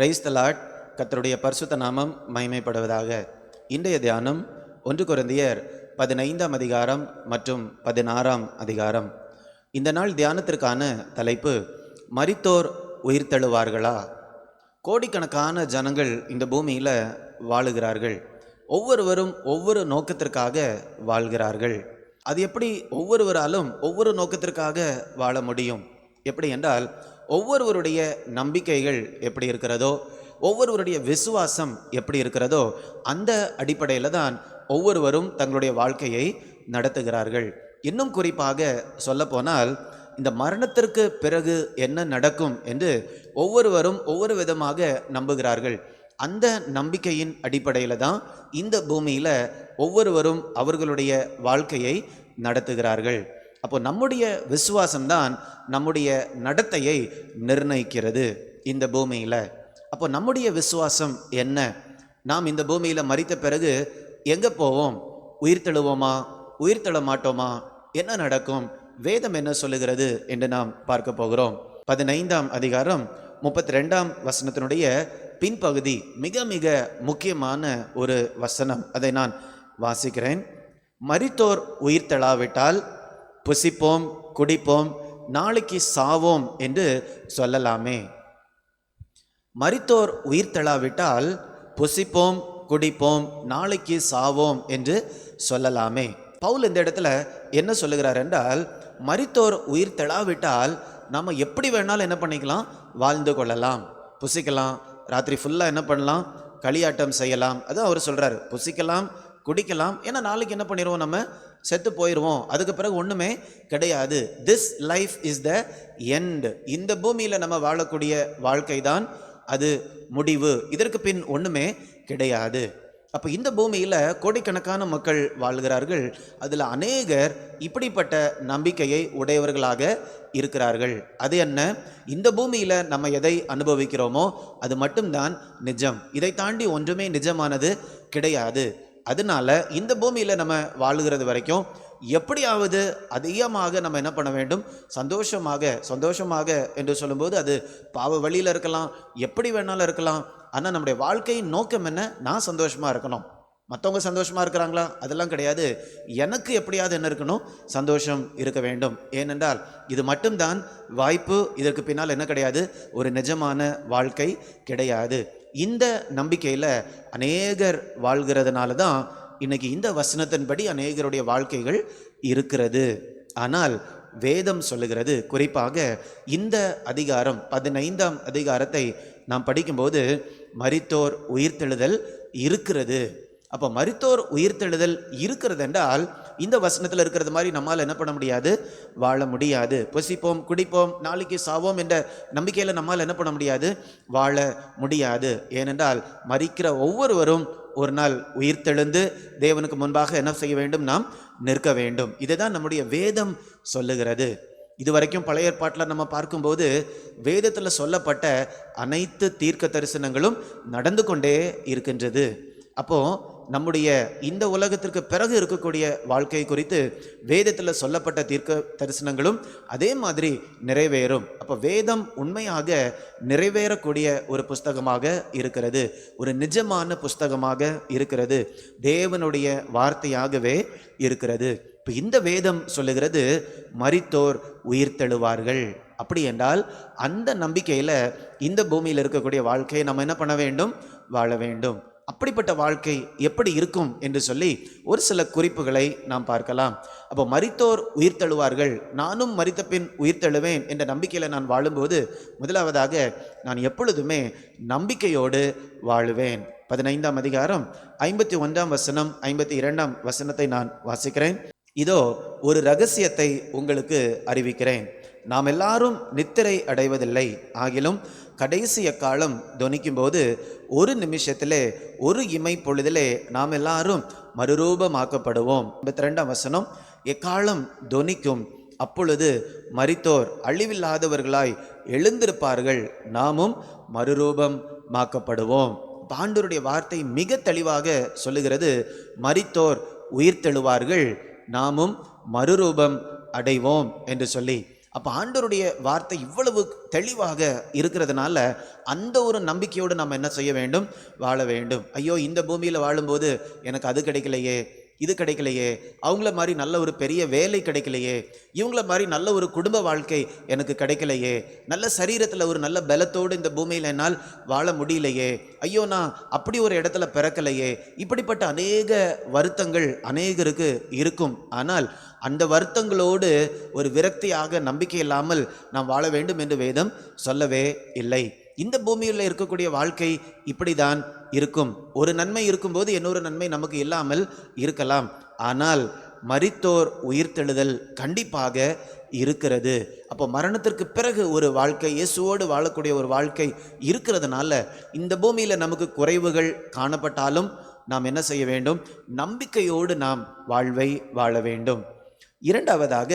Praise the Lord. கர்த்தருடைய பரிசுத்த நாமம் மகிமைப்படுவதாக. இன்றைய தியானம் 1 கொரிந்தியர் 15ஆம் அதிகாரம் மற்றும் 16ஆம் அதிகாரம். இந்த நாள் தியானத்திற்கான தலைப்பு, மரித்தோர் உயிர்த்தெழுவார்களா? கோடிக்கணக்கான ஜனங்கள் இந்த பூமியில் வாழுகிறார்கள். ஒவ்வொருவரும் ஒவ்வொரு நோக்கத்திற்காக வாழ்கிறார்கள். அது எப்படி ஒவ்வொருவராலும் ஒவ்வொரு நோக்கத்திற்காக வாழ முடியும்? எப்படி என்றால், ஒவ்வொருவருடைய நம்பிக்கைகள் எப்படி இருக்கிறதோ, ஒவ்வொருவருடைய விசுவாசம் எப்படி இருக்கிறதோ, அந்த அடிப்படையில் தான் ஒவ்வொருவரும் தங்களுடைய வாழ்க்கையை நடத்துகிறார்கள். இன்னும் குறிப்பாக சொல்லப்போனால், இந்த மரணத்திற்கு பிறகு என்ன நடக்கும் என்று ஒவ்வொருவரும் ஒவ்வொரு விதமாக நம்புகிறார்கள். அந்த நம்பிக்கையின் அடிப்படையில் தான் இந்த பூமியில் ஒவ்வொருவரும் அவர்களுடைய வாழ்க்கையை நடத்துகிறார்கள். அப்போ நம்முடைய விசுவாசம்தான் நம்முடைய நடத்தையை நிர்ணயிக்கிறது இந்த பூமியில். அப்போ நம்முடைய விசுவாசம் என்ன? நாம் இந்த பூமியில் மரித்த பிறகு எங்கே போவோம்? உயிர்த்தெழுவோமா? உயிர்த்தெழ மாட்டோமா? என்ன நடக்கும்? வேதம் என்ன சொல்லுகிறது என்று நாம் பார்க்க போகிறோம். 15ஆம் அதிகாரம் 32ஆம் வசனத்தினுடைய பின்பகுதி மிக மிக முக்கியமான ஒரு வசனம். அதை நான் வாசிக்கிறேன். மரித்தோர் உயிர்த்தெழாவிட்டால் புசிப்போம், குடிப்போம், நாளைக்கு சாவோம் என்று சொல்லலாமே. மரித்தோர் உயிர்த்தெழாவிட்டால் புசிப்போம், குடிப்போம், நாளைக்கு சாவோம் என்று சொல்லலாமே. பவுல் இந்த இடத்துல என்ன சொல்லுகிறார் என்றால், மரித்தோர் உயிர்த்தெழாவிட்டால் நம்ம எப்படி வேணாலும் என்ன பண்ணிக்கலாம்? வாழ்ந்து கொள்ளலாம், புசிக்கலாம், ராத்திரி ஃபுல்லாக என்ன பண்ணலாம்? களியாட்டம் செய்யலாம். அதான் அவர் சொல்கிறார், புசிக்கலாம், குடிக்கலாம், ஏன்னா நாளைக்கு என்ன பண்ணிடுவோம்? நம்ம செத்து போயிடுவோம். அதுக்கு பிறகு ஒன்றுமே கிடையாது. This life is the end. இந்த பூமியில் நம்ம வாழக்கூடிய வாழ்க்கை தான் அது முடிவு. இதற்கு பின் ஒன்றுமே கிடையாது. அப்போ இந்த பூமியில் கோடிக்கணக்கான மக்கள் வாழ்கிறார்கள். அதில் அநேகர் இப்படிப்பட்ட நம்பிக்கையை உடையவர்களாக இருக்கிறார்கள். அது என்ன? இந்த பூமியில் நம்ம எதை அனுபவிக்கிறோமோ அது மட்டும்தான் நிஜம். இதை தாண்டி ஒன்றுமே நிஜமானது கிடையாது. அதனால இந்த பூமியில் நம்ம வாழுகிறது வரைக்கும் எப்படியாவது அதிகமாக நம்ம என்ன பண்ண வேண்டும்? சந்தோஷமாக என்று சொல்லும்போது அது பாவ வழியில் இருக்கலாம், எப்படி வேணாலும் இருக்கலாம். ஆனால் நம்முடைய வாழ்க்கையின் நோக்கம் என்ன? நான் சந்தோஷமாக இருக்கணும். மற்றவங்க சந்தோஷமாக இருக்கிறாங்களா? அதெல்லாம் கிடையாது. எனக்கு எப்படியாவது என்ன இருக்கணும்? சந்தோஷம் இருக்க வேண்டும். ஏனென்றால் இது மட்டும்தான் வாய்ப்பு. இதற்கு பின்னால் என்ன கிடையாது? ஒரு நிஜமான வாழ்க்கை கிடையாது. இந்த நம்பிக்கையில் அநேகர் வாழ்கிறதுனால தான் இன்னைக்கு இந்த வசனத்தின்படி அநேகருடைய வாழ்க்கைகள் இருக்கிறது. ஆனால் வேதம் சொல்லுகிறது, குறிப்பாக இந்த அதிகாரம் 15ஆம் அதிகாரத்தை நாம் படிக்கும்போது, மரித்தோர் உயிர்த்தெழுதல் இருக்கிறது. அப்போ மரித்தோர் உயிர்த்தெழுதல் இருக்கிறது என்றால் இந்த வசனத்தில் இருக்கிறது மாதிரி நம்மால் என்ன பண்ண முடியாது? வாழ முடியாது. புசிப்போம், குடிப்போம், நாளைக்கு சாவோம் என்ற நம்பிக்கையில் நம்மால் என்ன பண்ண முடியாது? வாழ முடியாது. ஏனென்றால் மரிக்கிற ஒவ்வொருவரும் ஒரு நாள் உயிர்த்தெழுந்து தேவனுக்கு முன்பாக என்ன செய்ய வேண்டும்? நாம் நிற்க வேண்டும். இதுதான் நம்முடைய வேதம் சொல்லுகிறது. இதுவரைக்கும் பழைய ஏற்பாட்டில் நம்ம பார்க்கும்போது வேதத்தில் சொல்லப்பட்ட அனைத்து தீர்க்க தரிசனங்களும் நடந்து கொண்டே இருக்கின்றது. அப்போது நம்முடைய இந்த உலகத்திற்கு பிறகு இருக்கக்கூடிய வாழ்க்கை குறித்து வேதத்தில் சொல்லப்பட்ட தீர்க்க தரிசனங்களும் அதே மாதிரி நிறைவேறும். அப்போ வேதம் உண்மையாக நிறைவேறக்கூடிய ஒரு புஸ்தகமாக இருக்கிறது, ஒரு நிஜமான புஸ்தகமாக இருக்கிறது, தேவனுடைய வார்த்தையாகவே இருக்கிறது. இப்போ இந்த வேதம் சொல்லுகிறது, மரித்தோர் உயிர்த்தெழுவார்கள். அப்படி என்றால் அந்த நம்பிக்கையில் இந்த பூமியில் இருக்கக்கூடிய வாழ்க்கையை நம்ம என்ன பண்ண வேண்டும்? வாழ வேண்டும். அப்படிப்பட்ட வாழ்க்கை எப்படி இருக்கும் என்று சொல்லி ஒரு சில குறிப்புகளை நாம் பார்க்கலாம். அப்போ மரித்தோர் உயிர்த்தெழுவார்கள், நானும் மரித்த பின் உயிர்த்தெழுவேன் என்ற நம்பிக்கையில் நான் வாழும்போது, முதலாவதாக நான் எப்பொழுதுமே நம்பிக்கையோடு வாழுவேன். 15ஆம் அதிகாரம் 51ஆம் வசனம் 52ஆம் வசனத்தை நான் வாசிக்கிறேன். இதோ ஒரு ரகசியத்தை உங்களுக்கு அறிவிக்கிறேன். நாம் எல்லாரும் நித்திரை அடைவதில்லை, ஆகிலும் கடைசி காலம் தொனிக்கும் போது ஒரு நிமிஷத்திலே, ஒரு இமை பொழுதிலே நாம் எல்லாரும் மறுரூபமாக்கப்படுவோம். 52ஆம் வசனம், எக்காலம் தொனிக்கும், அப்பொழுது மரித்தோர் அழிவில்லாதவர்களாய் எழுந்திருப்பார்கள், நாமும் மறுரூபமாக்கப்படுவோம். ஆண்டவருடைய வார்த்தை மிக தெளிவாக சொல்லுகிறது, மரித்தோர் உயிர்த்தெழுவார்கள், நாமும் மறுரூபம் அடைவோம் என்று சொல்லி. அப்போ ஆண்டவருடைய வார்த்தை இவ்வளவு தெளிவாக இருக்கிறதுனால அந்த ஒரு நம்பிக்கையோடு நம்ம என்ன செய்ய வேண்டும்? வாழ வேண்டும். ஐயோ, இந்த பூமியில் வாழும்போது எனக்கு அது கிடைக்கலையே, இது கிடைக்கலையே, அவங்கள மாதிரி நல்ல ஒரு பெரிய வேலை கிடைக்கலையே, இவங்கள மாதிரி நல்ல ஒரு குடும்ப வாழ்க்கை எனக்கு கிடைக்கலையே, நல்ல சரீரத்தில் ஒரு நல்ல பலத்தோடு இந்த பூமியில் என்னால் வாழ முடியலையே, ஐயோ நான் அப்படி ஒரு இடத்துல பிறக்கலையே, இப்படிப்பட்ட அநேக வருத்தங்கள் அநேகருக்கு இருக்கும். ஆனால் அந்த வருத்தங்களோடு ஒரு விரக்தியாக நம்பிக்கை இல்லாமல் நாம் வாழ வேண்டும் என்று வேதம் சொல்லவே இல்லை. இந்த பூமியில் இருக்கக்கூடிய வாழ்க்கை இப்படி தான் இருக்கும். ஒரு நன்மை இருக்கும்போது இன்னொரு நன்மை நமக்கு இல்லாமல் இருக்கலாம். ஆனால் மரித்தோர் உயிர்த்தெழுதல் கண்டிப்பாக இருக்கிறது. அப்போ மரணத்திற்கு பிறகு ஒரு வாழ்க்கை, இயேசுவோடு வாழக்கூடிய ஒரு வாழ்க்கை இருக்கிறதுனால இந்த பூமியில் நமக்கு குறைவுகள் காணப்பட்டாலும் நாம் என்ன செய்ய வேண்டும்? நம்பிக்கையோடு நாம் வாழ்வை வாழ வேண்டும். இரண்டாவதாக,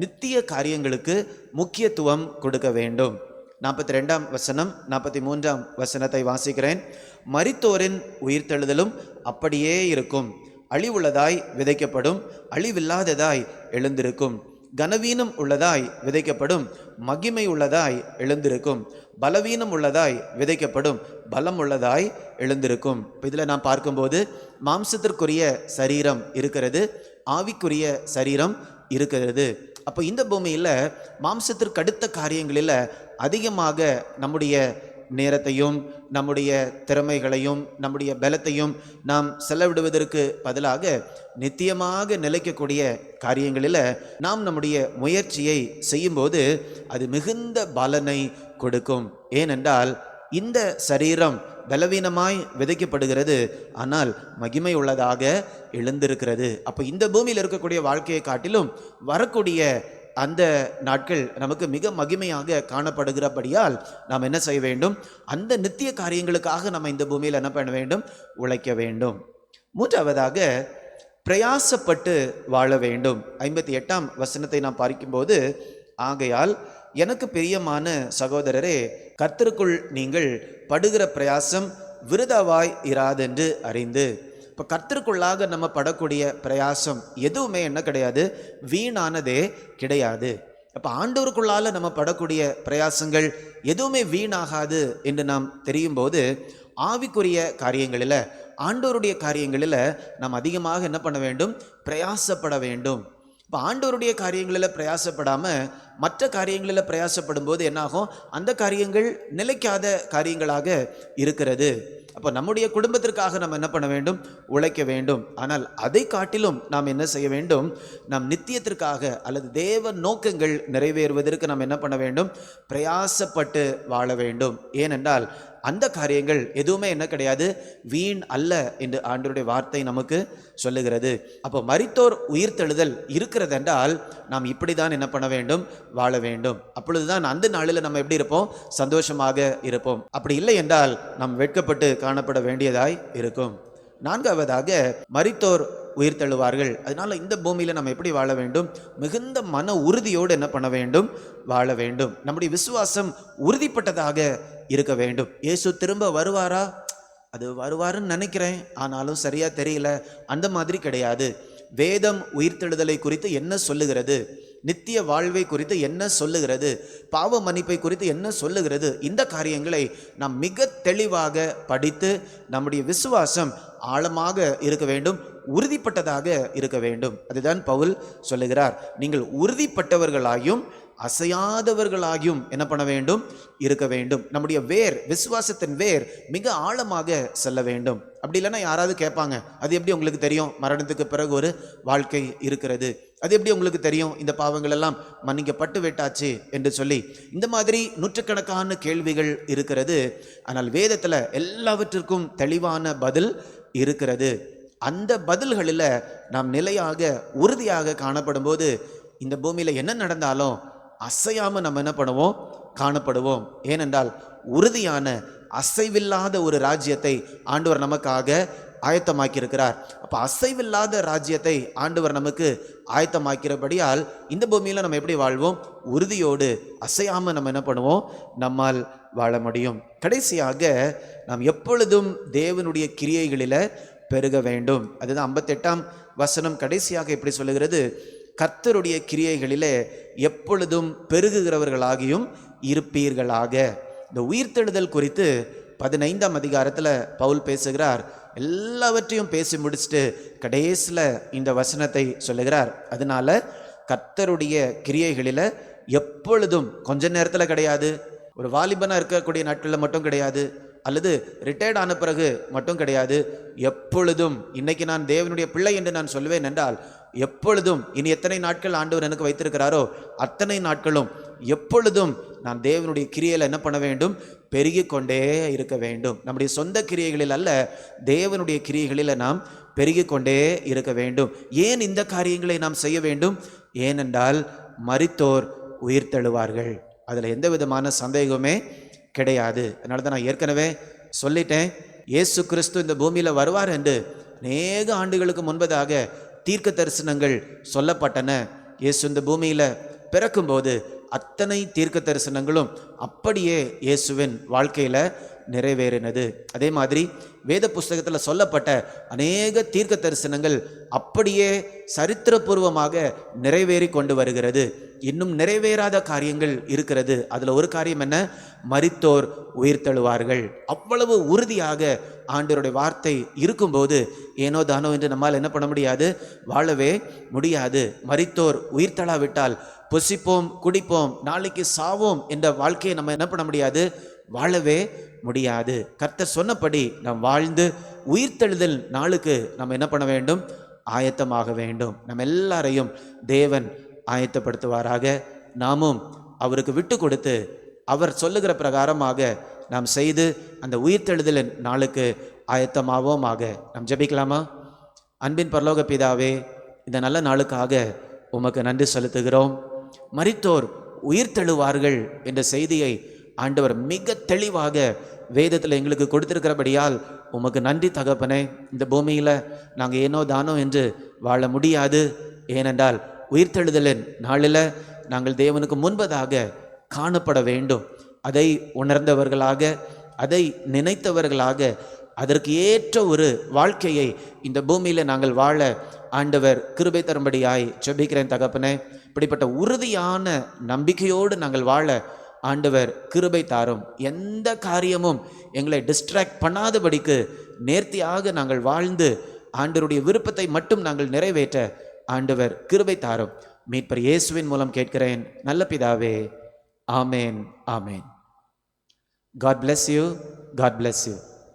நித்திய காரியங்களுக்கு முக்கியத்துவம் கொடுக்க வேண்டும். 42ஆம் வசனம் 43ஆம் வசனத்தை வாசிக்கிறேன். மரித்தோரின் உயிர்த்தெழுதலும் அப்படியே இருக்கும். அழிவுள்ளதாய் விதைக்கப்படும், அழிவில்லாததாய் எழுந்திருக்கும். கனவீனம் உள்ளதாய் விதைக்கப்படும், மகிமை உள்ளதாய் எழுந்திருக்கும். பலவீனம் உள்ளதாய் விதைக்கப்படும், பலம் உள்ளதாய் எழுந்திருக்கும். இப்போ இதில் நாம் பார்க்கும்போது மாம்சத்திற்குரிய சரீரம் இருக்கிறது, ஆவிக்குரிய சரீரம் இருக்கிறது. அப்போ இந்த பூமியில் மாம்சத்திற்கு அடுத்த காரியங்களில் அதிகமாக நம்முடைய நேரத்தையும் நம்முடைய திறமைகளையும் நம்முடைய பலத்தையும் நாம் செலவிடுவதற்கு பதிலாக நித்தியமாக நிலைக்கக்கூடிய காரியங்களில் நாம் நம்முடைய முயற்சியை செய்யும்போது அது மிகுந்த பலனை கொடுக்கும். ஏனென்றால் இந்த சரீரம் பலவீனமாய் விதைக்கப்படுகிறது, ஆனால் மகிமை உள்ளதாக எழுந்திருக்கிறது. அப்போ இந்த பூமியில் இருக்கக்கூடிய வாழ்க்கையை காட்டிலும் வரக்கூடிய அந்த நாட்கள் நமக்கு மிக மகிமையாக காணப்படுகிறபடியால் நாம் என்ன செய்ய வேண்டும்? அந்த நித்திய காரியங்களுக்காக நம்ம இந்த பூமியில் என்ன பண்ண வேண்டும்? உழைக்க வேண்டும். மூன்றாவதாக, பிரயாசப்பட்டு வாழ வேண்டும். 58ஆம் வசனத்தை நாம் பார்க்கும்போது, ஆகையால் எனக்கு பிரியமான சகோதரரே, கர்த்தருக்குள் நீங்கள் படுகிற பிரயாசம் விருதாவாய் இராதென்று அறிந்து. இப்போ கர்த்தருக்குள்ளாக நம்ம படக்கூடிய பிரயாசம் எதுவுமே என்ன கிடையாது? வீணானதே கிடையாது. அப்போ ஆண்டவருக்குள்ளால நம்ம படக்கூடிய பிரயாசங்கள் எதுவுமே வீணாகாது என்று நாம் தெரியும் போது ஆவிக்குரிய காரியங்களில், ஆண்டவருடைய காரியங்களில் நாம் அதிகமாக என்ன பண்ண வேண்டும்? பிரயாசப்பட வேண்டும். இப்போ ஆண்டவருடைய காரியங்களில் பிரயாசப்படாமல் மற்ற காரியங்களில் பிரயாசப்படும் போது என்னாகும்? அந்த காரியங்கள் நிலைக்காத காரியங்களாக இருக்கிறது. அப்போ நம்முடைய குடும்பத்திற்காக நம்ம என்ன பண்ண வேண்டும்? உழைக்க வேண்டும். ஆனால் அதை காட்டிலும் நாம் என்ன செய்ய வேண்டும்? நாம் நித்தியத்திற்காக அல்லது தேவ நோக்கங்கள் நிறைவேறுவதற்கு நாம் என்ன பண்ண வேண்டும்? பிரயாசப்பட்டு வாழ வேண்டும். ஏனென்றால் அந்த காரியங்கள் எதுவுமே என்ன கிடையாது? வீண் அல்ல என்று ஆண்டவருடைய வார்த்தை நமக்கு சொல்லுகிறது. அப்போ மரித்தோர் உயிர்த்தெழுதல் இருக்கிறது என்றால் நாம் இப்படி தான் என்ன பண்ண வேண்டும்? வாழ வேண்டும். அப்பொழுதுதான் அந்த நாளில் நம்ம எப்படி இருப்போம்? சந்தோஷமாக இருப்போம். அப்படி இல்லை என்றால் நாம் வெட்கப்பட்டு காணப்பட வேண்டியதாய் இருக்கும். நான்காவதாக, மரித்தோர் உயிர்த்தெழுவார்கள். அதனால இந்த பூமியில் நம்ம எப்படி வாழ வேண்டும்? மிகுந்த மன உறுதியோடு என்ன பண்ண வேண்டும்? வாழ வேண்டும். நம்முடைய விசுவாசம் உறுதிப்பட்டதாக இருக்க வேண்டும். இயேசு திரும்ப வருவாரா? அது வருவாருன்னு நினைக்கிறேன், ஆனாலும் சரியா தெரியல, அந்த மாதிரி கிடையாது. வேதம் உயிர்த்தெழுதலை குறித்து என்ன சொல்லுகிறது? நித்திய வாழ்வை குறித்து என்ன சொல்லுகிறது? பாவ மன்னிப்பை குறித்து என்ன சொல்லுகிறது? இந்த காரியங்களை நாம் மிக தெளிவாக படித்து நம்முடைய விசுவாசம் ஆழமாக இருக்க வேண்டும், உறுதிப்பட்டதாக இருக்க வேண்டும். அதுதான் பவுல் சொல்லுகிறார். நீங்கள் உறுதிப்பட்டவர்களாயும் அசையாதவர்களாகியும் என்ன பண்ண வேண்டும்? இருக்க வேண்டும். நம்முடைய வேர், விசுவாசத்தின் வேர் மிக ஆழமாக செல்ல வேண்டும். அப்படி இல்லைன்னா யாராவது கேட்பாங்க, அது எப்படி உங்களுக்கு தெரியும் மரணத்துக்கு பிறகு ஒரு வாழ்க்கை இருக்கிறது? அது எப்படி உங்களுக்கு தெரியும் இந்த பாவங்கள் எல்லாம் மன்னிக்கப்பட்டு விட்டாச்சு என்று சொல்லி? இந்த மாதிரி நூற்றுக்கணக்கான கேள்விகள் இருக்கிறது. ஆனால் வேதத்தில் எல்லாவற்றிற்கும் தெளிவான பதில் இருக்கிறது. அந்த பதில்களில் நாம் நிலையாக உறுதியாக காணப்படும் போது இந்த பூமியில் என்ன நடந்தாலும் அசையாமல் நம்ம என்ன பண்ணுவோம்? காணப்படுவோம். ஏனென்றால் உறுதியான அசைவில்லாத ஒரு ராஜ்யத்தை ஆண்டவர் நமக்காக ஆயத்தமாக்கி இருக்கிறார். அப்போ அசைவில்லாத ராஜ்யத்தை ஆண்டவர் நமக்கு ஆயத்தமாக்கிறபடியால் இந்த பூமியில் நம்ம எப்படி வாழ்வோம்? உறுதியோடு அசையாமல் நம்ம என்ன பண்ணுவோம்? நம்மால் வாழ முடியும். கடைசியாக, நாம் எப்பொழுதும் தேவனுடைய கிரியைகளில் பெருக வேண்டும். அதுதான் 58ஆம் வசனம் கடைசியாக எப்படி சொல்லுகிறது? கர்த்தருடைய கிரியைகளிலே எப்பொழுதும் பெருகுகிறவர்களாகியும் இருப்பீர்களாக. இந்த உயிர்த்தெழுதல் குறித்து 15ஆம் அதிகாரத்தில் பவுல் பேசுகிறார். எல்லாவற்றையும் பேசி முடிச்சுட்டு கடைசியில் இந்த வசனத்தை சொல்லுகிறார். அதனால கர்த்தருடைய கிரியைகளில் எப்பொழுதும், கொஞ்ச நேரத்தில் கிடையாது, ஒரு வாலிபனாக இருக்கக்கூடிய நாட்களில் மட்டும் கிடையாது, அல்லது ரிட்டையர்ட் ஆன பிறகு மட்டும் கிடையாது, எப்பொழுதும். இன்னைக்கு நான் தேவனுடைய பிள்ளை என்று நான் சொல்வேன் என்றால் எப்பொழுதும், இனி எத்தனை நாட்கள் ஆண்டவர் எனக்கு வைத்திருக்கிறாரோ அத்தனை நாட்களும் எப்பொழுதும் நான் தேவனுடைய கிரியையில் என்ன பண்ண வேண்டும்? பெருகி கொண்டே இருக்க வேண்டும். நம்முடைய சொந்த கிரியைகளில் அல்ல, தேவனுடைய கிரியைகளில் நாம் பெருகி கொண்டே இருக்க வேண்டும். ஏன் இந்த காரியங்களை நாம் செய்ய வேண்டும்? ஏனென்றால் மரித்தோர் உயிர்த்தெழுவார்கள். அதில் எந்த விதமான சந்தேகமே கிடையாது. அதனால தான் நான் ஏற்கனவே சொல்லிட்டேன், இயேசு கிறிஸ்து இந்த பூமியில் வருவார் என்று அநேக ஆண்டுகளுக்கு முன்பதாக தீர்க்க தரிசனங்கள் சொல்லப்பட்டன. இயேசு இந்த பூமியில் பிறக்கும்போது அத்தனை தீர்க்க தரிசனங்களும் அப்படியே இயேசுவின் வாழ்க்கையில் நிறைவேறினது. அதே மாதிரி வேத புஸ்தகத்தில் சொல்லப்பட்ட அநேக தீர்க்க தரிசனங்கள் அப்படியே சரித்திரபூர்வமாக நிறைவேறி கொண்டு வருகிறது. இன்னும் நிறைவேறாத காரியங்கள் இருக்கிறது. அதில் ஒரு காரியம் என்ன? மரித்தோர் உயிர்த்தெழுவார்கள். அவ்வளவு உறுதியாக ஆண்டவருடைய வார்த்தை இருக்கும்போது ஏனோ தானோ என்று நம்மால் என்ன பண்ண முடியாது? வாழவே முடியாது. மரித்தோர் உயிர்த்தெழாவிட்டால் புசிப்போம், குடிப்போம், நாளைக்கு சாவோம் என்ற வாழ்க்கையை நம்ம என்ன பண்ண முடியாது? வாழவே முடியாது. கர்த்தர் சொன்னபடி நாம் வாழ்ந்து உயிர்த்தெழுதல் நாளுக்கு நம்ம என்ன பண்ண வேண்டும்? ஆயத்தமாக வேண்டும். நம்ம எல்லாரையும் தேவன் ஆயத்தப்படுத்துவாராக. நாமும் அவருக்கு விட்டு கொடுத்து அவர் சொல்லுகிற பிரகாரமாக நாம் செய்து அந்த உயிர்த்தெழுதலின் நாளுக்கு ஆயத்தமாவோமாக. நாம் ஜெபிக்கலாமா? அன்பின் பரலோக பிதாவே, இந்த நல்ல நாளுக்காக உமக்கு நன்றி செலுத்துகிறோம். மரித்தோர் உயிர்த்தெழுவார்கள் என்ற செய்தியை ஆண்டவர் மிக தெளிவாக வேதத்தில் எங்களுக்கு கொடுத்திருக்கிறபடியால் உமக்கு நன்றி தகப்பனே. இந்த பூமியில் நாங்கள் ஏனோ தானோ என்று வாழ முடியாது. ஏனென்றால் உயிர்த்தெழுதலின் நாளில் நாங்கள் தேவனுக்கு முன்பதாக காணப்பட வேண்டும். அதை உணர்ந்தவர்களாக, அதை நினைத்தவர்களாக, அதற்கு ஏற்ற ஒரு வாழ்க்கையை இந்த பூமியில் நாங்கள் வாழ ஆண்டவர் கிருபை தரும்படியாய் ஜெபிக்கிறேன் தகப்பனே. இப்படிப்பட்ட உறுதியான நம்பிக்கையோடு நாங்கள் வாழ ஆண்டவர் கிருபை தாரும். எந்த காரியமும் எங்களை டிஸ்ட்ராக்ட் பண்ணாதபடிக்கு நேர்த்தியாக நாங்கள் வாழ்ந்து ஆண்டவருடைய விருப்பத்தை மட்டும் நாங்கள் நிறைவேற்ற ஆண்டவர் கிருபை தாரும். மீட்பர் இயேசுவின் மூலம் கேட்கிறேன் நல்ல பிதாவே, ஆமேன், ஆமேன். God bless you. God bless you.